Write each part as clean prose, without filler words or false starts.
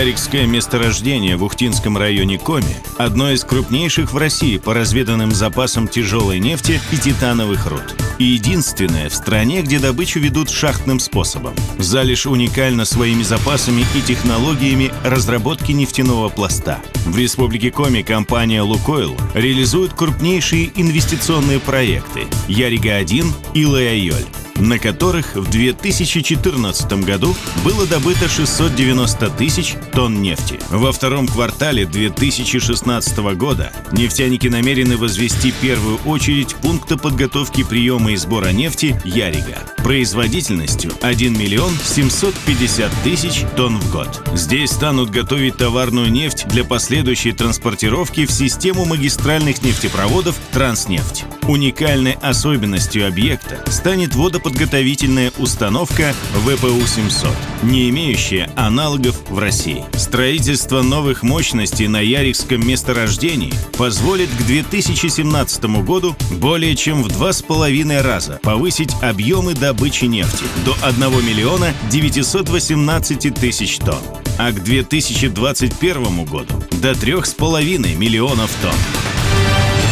Ярикское месторождение в Ухтинском районе Коми – одно из крупнейших в России по разведанным запасам тяжелой нефти и титановых руд. И единственное в стране, где добычу ведут шахтным способом. Залежь уникальна своими запасами и технологиями разработки нефтяного пласта. В республике Коми компания «Лукойл» реализует крупнейшие инвестиционные проекты «Ярига-1» и «Лайоль», на которых в 2014 году было добыто 690 тысяч тонн нефти. Во втором квартале 2016 года нефтяники намерены возвести первую очередь пункта подготовки приема и сбора нефти «Ярига» производительностью 1 миллион 750 тысяч тонн в год. Здесь станут готовить товарную нефть для последующей транспортировки в систему магистральных нефтепроводов «Транснефть». Уникальной особенностью объекта станет водоподготовительная установка ВПУ-700, не имеющая аналогов в России. Строительство новых мощностей на Ярикском месторождении позволит к 2017 году более чем в 2,5 раза повысить объемы добычи нефти до 1 миллиона 918 тысяч тонн, а к 2021 году до 3,5 миллионов тонн.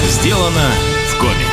Сделано в Коми.